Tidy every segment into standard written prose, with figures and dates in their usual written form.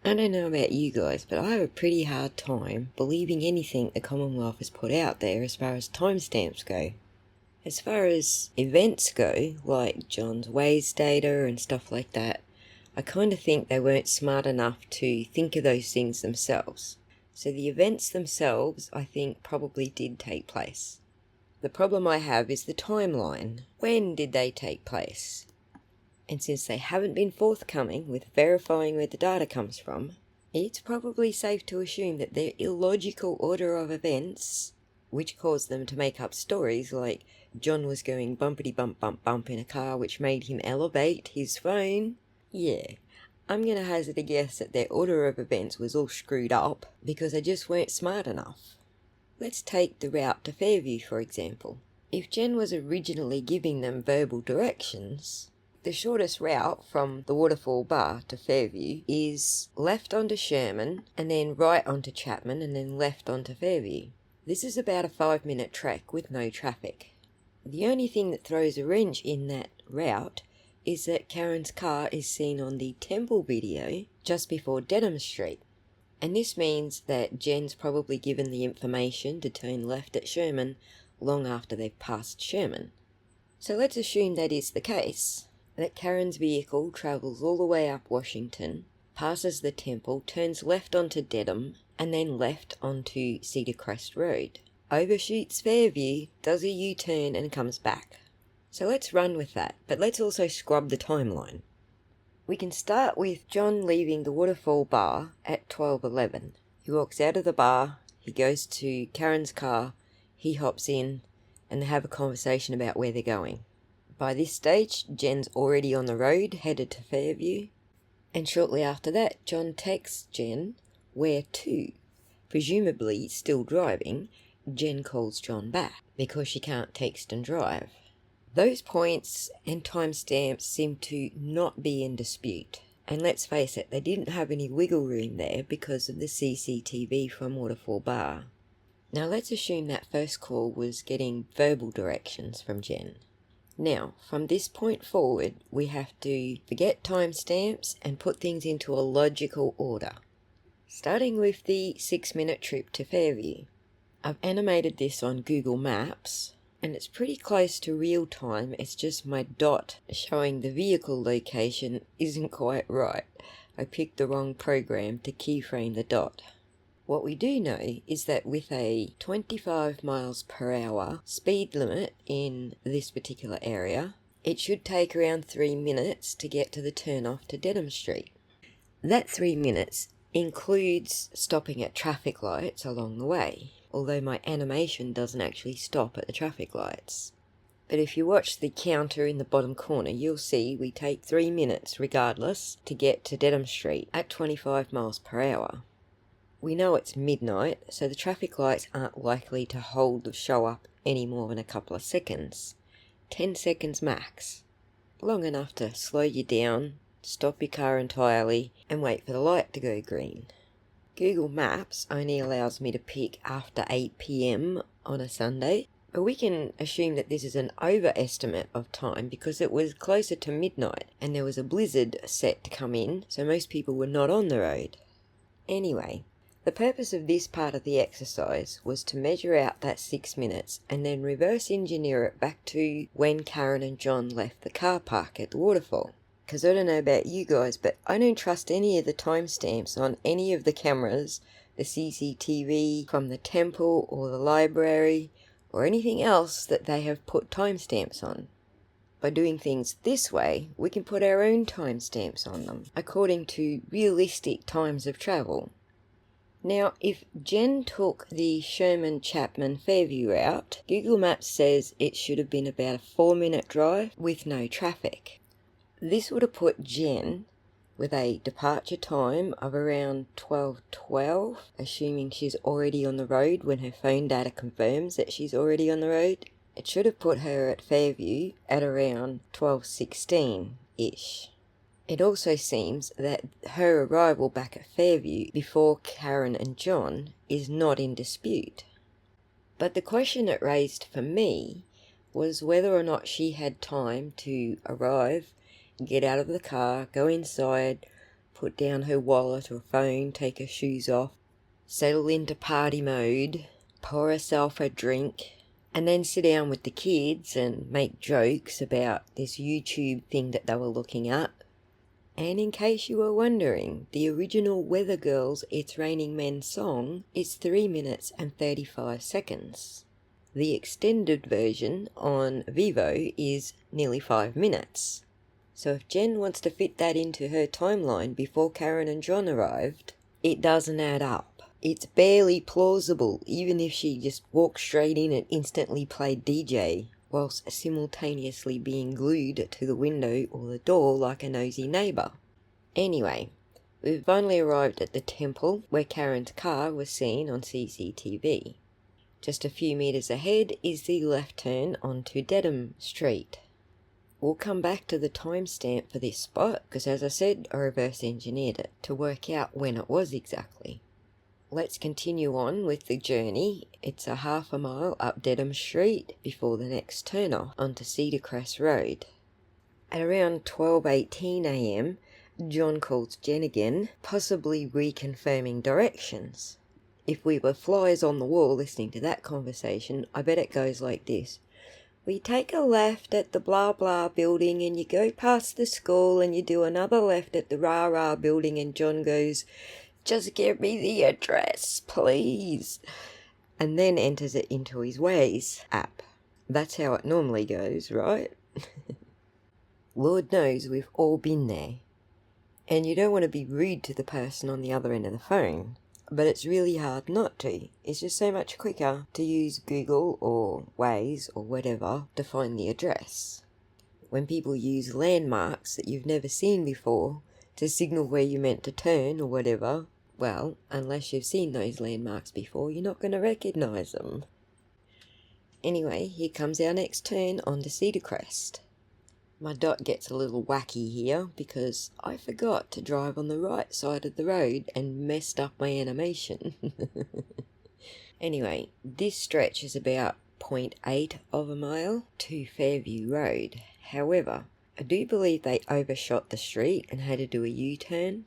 I don't know about you guys, but I have a pretty hard time believing anything the Commonwealth has put out there as far as timestamps go. As far as events go, like John's Waze data and stuff like that, I kind of think they weren't smart enough to think of those things themselves. So the events themselves, I think, probably did take place. The problem I have is the timeline. When did they take place? And since they haven't been forthcoming with verifying where the data comes from, it's probably safe to assume that their illogical order of events, which caused them to make up stories like John was going bumpity bump bump bump in a car which made him elevate his phone. Yeah, I'm going to hazard a guess that their order of events was all screwed up because they just weren't smart enough. Let's take the route to Fairview, for example. If Jen was originally giving them verbal directions, the shortest route from the Waterfall Bar to Fairview is left onto Sherman and then right onto Chapman and then left onto Fairview. This is about a 5-minute trek with no traffic. The only thing that throws a wrench in that route is that Karen's car is seen on the Temple video just before Dedham Street. And this means that Jen's probably given the information to turn left at Sherman long after they've passed Sherman. So let's assume that is the case, that Karen's vehicle travels all the way up Washington, passes the Temple, turns left onto Dedham, and then left onto Cedar Crest Road, overshoots Fairview, does a U-turn and comes back. So let's run with that, but let's also scrub the timeline. We can start with John leaving the Waterfall Bar at 12:11. He walks out of the bar, he goes to Karen's car, he hops in, and they have a conversation about where they're going. By this stage, Jen's already on the road, headed to Fairview, and shortly after that, John texts Jen where to. Presumably still driving, Jen calls John back because she can't text and drive. Those points and timestamps seem to not be in dispute. And let's face it, they didn't have any wiggle room there because of the CCTV from Waterfall Bar. Now let's assume that first call was getting verbal directions from Jen. Now, from this point forward, we have to forget timestamps and put things into a logical order. Starting with the 6-minute trip to Fairview. I've animated this on Google Maps, and it's pretty close to real time. It's just my dot showing the vehicle location isn't quite right. I picked the wrong program to keyframe the dot. What we do know is that with a 25 miles per hour speed limit in this particular area, it should take around 3 minutes to get to the turnoff to Dedham Street. That 3 minutes includes stopping at traffic lights along the way, although my animation doesn't actually stop at the traffic lights. But if you watch the counter in the bottom corner, you'll see we take 3 minutes regardless to get to Dedham Street at 25 miles per hour. We know it's midnight, so the traffic lights aren't likely to hold the show up any more than a couple of seconds. 10 seconds max. Long enough to slow you down, stop your car entirely, and wait for the light to go green. Google Maps only allows me to pick after 8 PM on a Sunday, but we can assume that this is an overestimate of time because it was closer to midnight and there was a blizzard set to come in, so most people were not on the road. Anyway, the purpose of this part of the exercise was to measure out that 6 minutes and then reverse engineer it back to when Karen and John left the car park at the waterfall. Because I don't know about you guys, but I don't trust any of the timestamps on any of the cameras, the CCTV from the temple or the library, or anything else that they have put timestamps on. By doing things this way, we can put our own timestamps on them, according to realistic times of travel. Now, if Jen took the Sherman-Chapman-Fairview route, Google Maps says it should have been about a 4-minute drive with no traffic. This would have put Jen with a departure time of around 12:12, assuming she's already on the road when her phone data confirms that she's already on the road. It should have put her at Fairview at around 12:16-ish. It also seems that her arrival back at Fairview before Karen and John is not in dispute. But the question it raised for me was whether or not she had time to arrive, get out of the car, go inside, put down her wallet or phone, take her shoes off, settle into party mode, pour herself a drink, and then sit down with the kids and make jokes about this YouTube thing that they were looking at. And in case you were wondering, the original Weather Girls It's Raining Men song is 3 minutes and 35 seconds. The extended version on Vivo is nearly 5 minutes. So if Jen wants to fit that into her timeline before Karen and John arrived, it doesn't add up. It's barely plausible, even if she just walked straight in and instantly played DJ, whilst simultaneously being glued to the window or the door like a nosy neighbour. Anyway, we've finally arrived at the temple where Karen's car was seen on CCTV. Just a few metres ahead is the left turn onto Dedham Street. We'll come back to the timestamp for this spot because, as I said, I reverse engineered it to work out when it was exactly. Let's continue on with the journey. It's a half a mile up Dedham Street before the next turn off onto Cedar Crest Road. At around 12:18 a.m, John calls Jen again, possibly reconfirming directions. If we were flies on the wall listening to that conversation, I bet it goes like this. We take a left at the blah blah building and you go past the school and you do another left at the rah rah building, and John goes, just give me the address, please. And then enters it into his Waze app. That's how it normally goes, right? Lord knows we've all been there. And you don't want to be rude to the person on the other end of the phone, but it's really hard not to. It's just so much quicker to use Google or Waze or whatever to find the address. When people use landmarks that you've never seen before to signal where you're meant to turn or whatever, well, unless you've seen those landmarks before, you're not going to recognise them. Anyway, here comes our next turn onto Cedar Crest. My dot gets a little wacky here because I forgot to drive on the right side of the road and messed up my animation. Anyway, this stretch is about 0.8 of a mile to Fairview Road. However, I do believe they overshot the street and had to do a U-turn.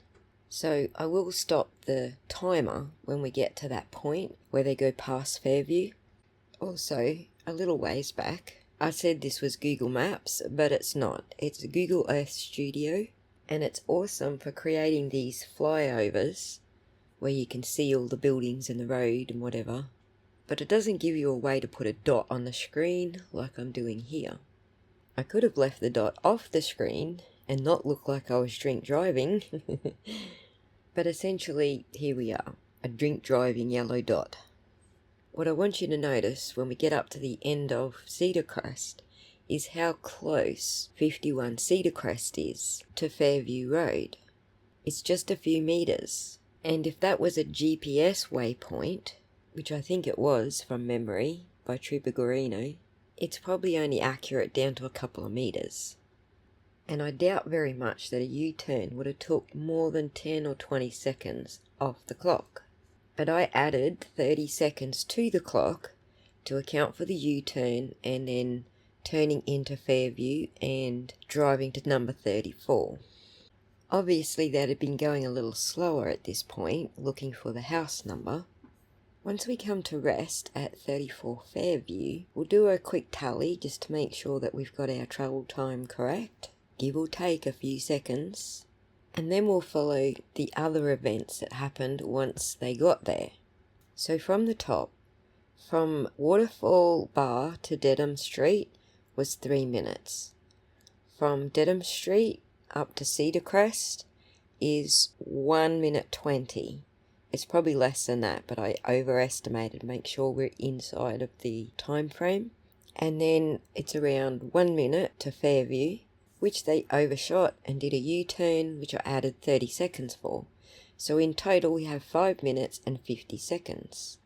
So I will stop the timer when we get to that point where they go past Fairview. Also, a little ways back, I said this was Google Maps, but it's not. It's Google Earth Studio, and it's awesome for creating these flyovers where you can see all the buildings and the road and whatever. But it doesn't give you a way to put a dot on the screen like I'm doing here. I could have left the dot off the screen and not look like I was drink driving. But essentially, here we are, a drink driving yellow dot. What I want you to notice when we get up to the end of Cedar Crest is how close 51 Cedar Crest is to Fairview Road. It's just a few metres, and if that was a GPS waypoint, which I think it was from memory by Tripagorino, it's probably only accurate down to a couple of metres. And I doubt very much that a U-turn would have took more than 10 or 20 seconds off the clock. But I added 30 seconds to the clock to account for the U-turn and then turning into Fairview and driving to number 34. Obviously that had been going a little slower at this point, looking for the house number. Once we come to rest at 34 Fairview, we'll do a quick tally just to make sure that we've got our travel time correct. Give or take a few seconds, and then we'll follow the other events that happened once they got there. So from the top, from Waterfall Bar to Dedham Street was 3 minutes. From Dedham Street up to Cedar Crest is 1 minute 20. It's probably less than that, but I overestimated to make sure we're inside of the time frame. And then it's around 1 minute to Fairview, which they overshot and did a U-turn, which I added 30 seconds for. So in total we have 5 minutes and 50 seconds.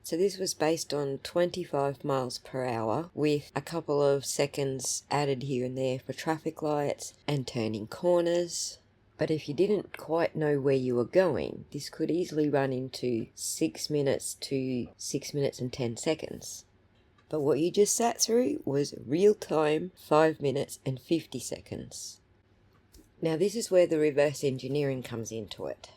So this was based on 25 miles per hour with a couple of seconds added here and there for traffic lights and turning corners. But if you didn't quite know where you were going, this could easily run into 6 minutes to 6 minutes and 10 seconds. But what you just sat through was real time 5 minutes and 50 seconds. Now this is where the reverse engineering comes into it.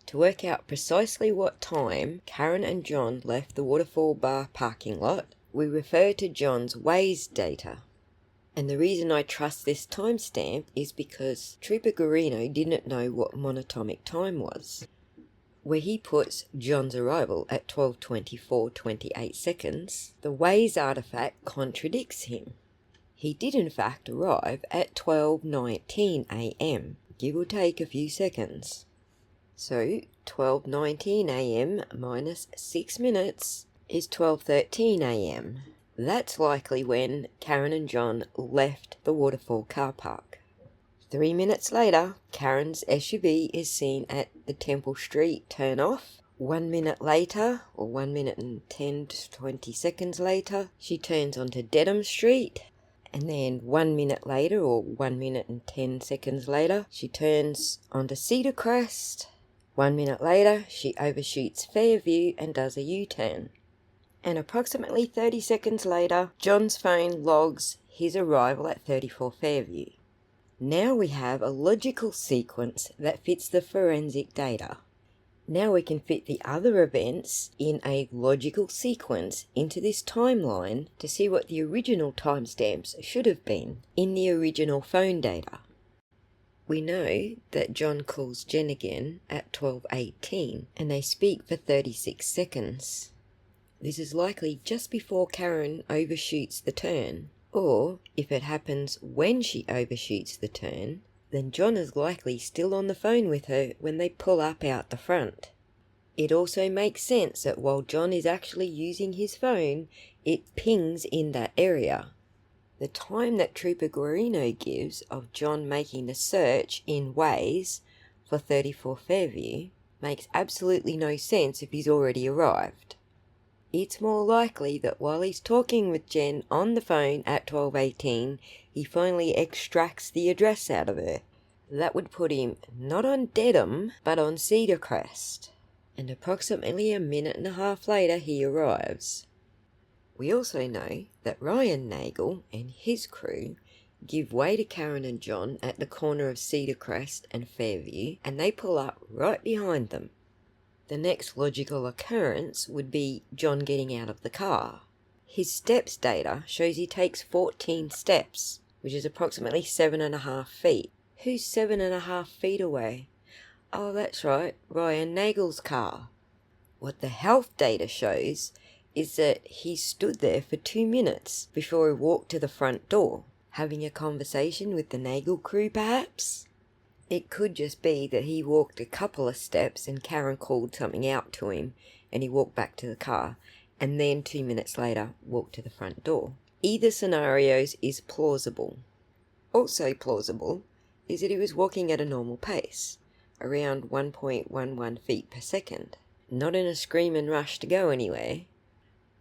To work out precisely what time Karen and John left the Waterfall Bar parking lot, we refer to John's Waze data. And the reason I trust this timestamp is because Trooper Guarino didn't know what monatomic time was. Where he puts John's arrival at 12:24:28 seconds, the Waze artifact contradicts him. He did in fact arrive at 12:19 am, give or take a few seconds. So 12:19 am minus 6 minutes is 12:13 am. That's likely when Karen and John left the Waterfall car park. 3 minutes later, Karen's SUV is seen at the Temple Street turn-off. 1 minute later, or 1 minute and 10 to 20 seconds later, she turns onto Dedham Street. And then 1 minute later, or 1 minute and 10 seconds later, she turns onto Cedar Crest. 1 minute later, she overshoots Fairview and does a U-turn. And approximately 30 seconds later, John's phone logs his arrival at 34 Fairview. Now we have a logical sequence that fits the forensic data. Now we can fit the other events in a logical sequence into this timeline to see what the original timestamps should have been in the original phone data. We know that John calls Jen again at 12:18 and they speak for 36 seconds. This is likely just before Karen overshoots the turn, or if it happens when she overshoots the turn, then John is likely still on the phone with her when they pull up out the front. It also makes sense that while John is actually using his phone, it pings in that area. The time that Trooper Guarino gives of John making the search in Waze for 34 Fairview makes absolutely no sense if he's already arrived. It's more likely that while he's talking with Jen on the phone at 12:18, he finally extracts the address out of her. That would put him not on Dedham, but on Cedar Crest. And approximately a minute and a half later he arrives. We also know that Ryan Nagel and his crew give way to Karen and John at the corner of Cedar Crest and Fairview, and they pull up right behind them. The next logical occurrence would be John getting out of the car. His steps data shows he takes 14 steps, which is approximately 7.5 feet. Who's 7.5 feet away? Oh, that's right, Ryan Nagel's car. What the health data shows is that he stood there for 2 minutes before he walked to the front door, having a conversation with the Nagel crew perhaps? It could just be that he walked a couple of steps and Karen called something out to him and he walked back to the car and then 2 minutes later walked to the front door. Either scenarios is plausible. Also plausible is that he was walking at a normal pace, around 1.11 feet per second, not in a scream and rush to go anywhere.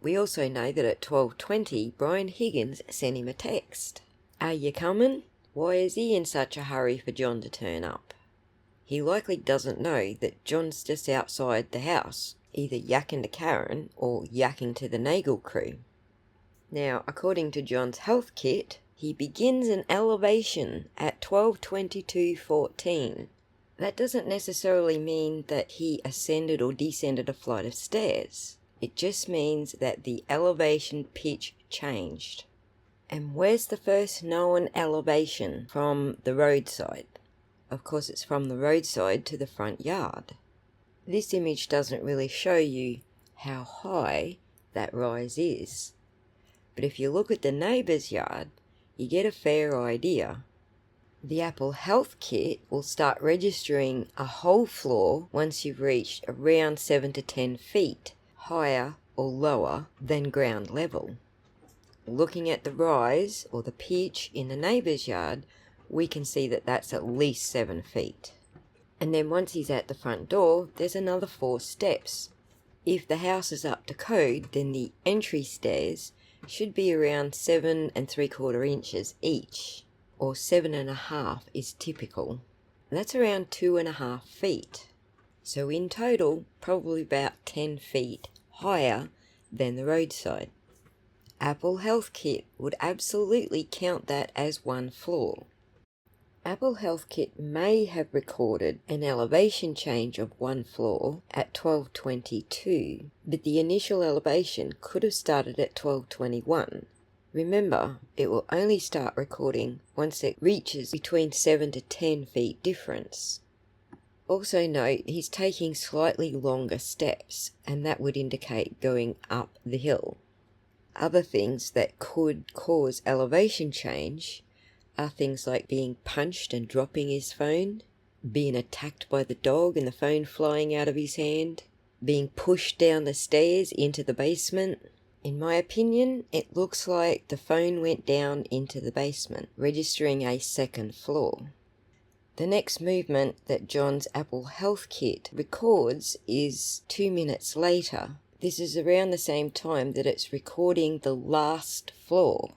We also know that at 12:20 Brian Higgins sent him a text. Are you coming? Why is he in such a hurry for John to turn up? He likely doesn't know that John's just outside the house, either yakking to Karen or yakking to the Nagel crew. Now, according to John's health kit, he begins an elevation at 12:22:14. That doesn't necessarily mean that he ascended or descended a flight of stairs. It just means that the elevation pitch changed. And where's the first known elevation from the roadside? Of course it's from the roadside to the front yard. This image doesn't really show you how high that rise is. But if you look at the neighbour's yard, you get a fair idea. The Apple Health Kit will start registering a whole floor once you've reached around 7 to 10 feet higher or lower than ground level. Looking at the rise, or the pitch, in the neighbour's yard, we can see that that's at least 7 feet. And then once he's at the front door, there's another 4 steps. If the house is up to code, then the entry stairs should be around 7 3/4 inches each, or 7.5 is typical. That's around 2.5 feet. So in total, probably about 10 feet higher than the roadside. Apple Health Kit would absolutely count that as one floor. Apple Health Kit may have recorded an elevation change of 1 floor at 12:22, but the initial elevation could have started at 12:21. Remember, it will only start recording once it reaches between 7 to 10 feet difference. Also note he's taking slightly longer steps, and that would indicate going up the hill. Other things that could cause elevation change are things like being punched and dropping his phone, being attacked by the dog and the phone flying out of his hand, being pushed down the stairs into the basement. In my opinion, it looks like the phone went down into the basement, registering a 2nd floor. The next movement that John's Apple Health Kit records is 2 minutes later. This is around the same time that it's recording the last floor.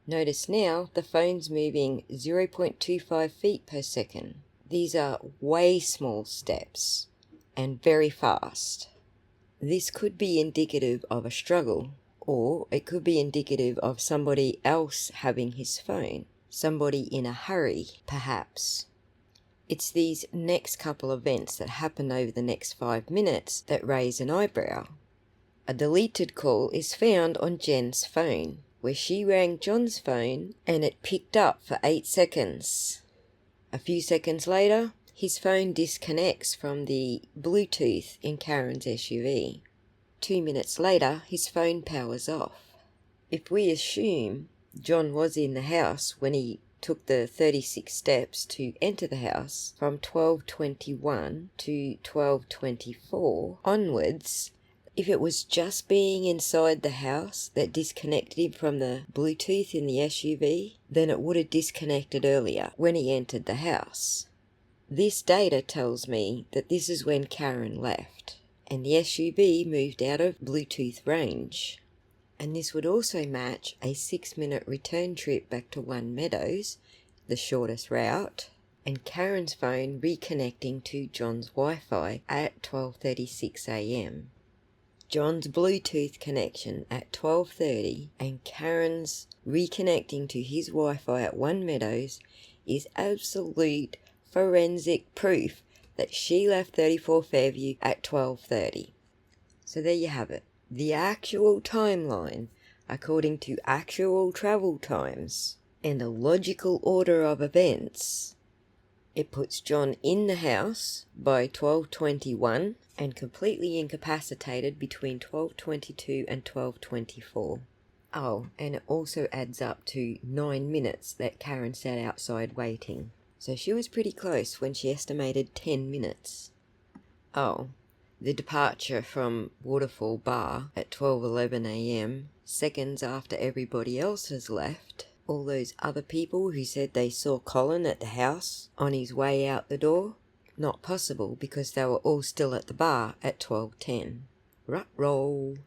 Notice now the phone's moving 0.25 feet per second. These are way small steps and very fast. This could be indicative of a struggle, or it could be indicative of somebody else having his phone, somebody in a hurry, perhaps. It's these next couple events that happen over the next 5 minutes that raise an eyebrow. A deleted call is found on Jen's phone, where she rang John's phone and it picked up for 8 seconds. A few seconds later, his phone disconnects from the Bluetooth in Karen's SUV. 2 minutes later, his phone powers off. If we assume John was in the house when he took the 36 steps to enter the house from 12:21 to 12:24 onwards, if it was just being inside the house that disconnected him from the Bluetooth in the SUV, then it would have disconnected earlier when he entered the house. This data tells me that this is when Karen left, and the SUV moved out of Bluetooth range. And this would also match a 6-minute return trip back to One Meadows, the shortest route, and Karen's phone reconnecting to John's Wi-Fi at 12:36 a.m. John's Bluetooth connection at 12:30 and Karen's reconnecting to his Wi-Fi at One Meadows is absolute forensic proof that she left 34 Fairview at 12:30. So there you have it. The actual timeline, according to actual travel times and a logical order of events. It puts John in the house by 12:21 and completely incapacitated between 12:22 and 12:24. Oh, and it also adds up to 9 minutes that Karen sat outside waiting. So she was pretty close when she estimated 10 minutes. Oh, the departure from Waterfall Bar at 12:11 a.m, seconds after everybody else has left. All those other people who said they saw Colin at the house on his way out the door? Not possible because they were all still at the bar at 12:10. Ruh-roll.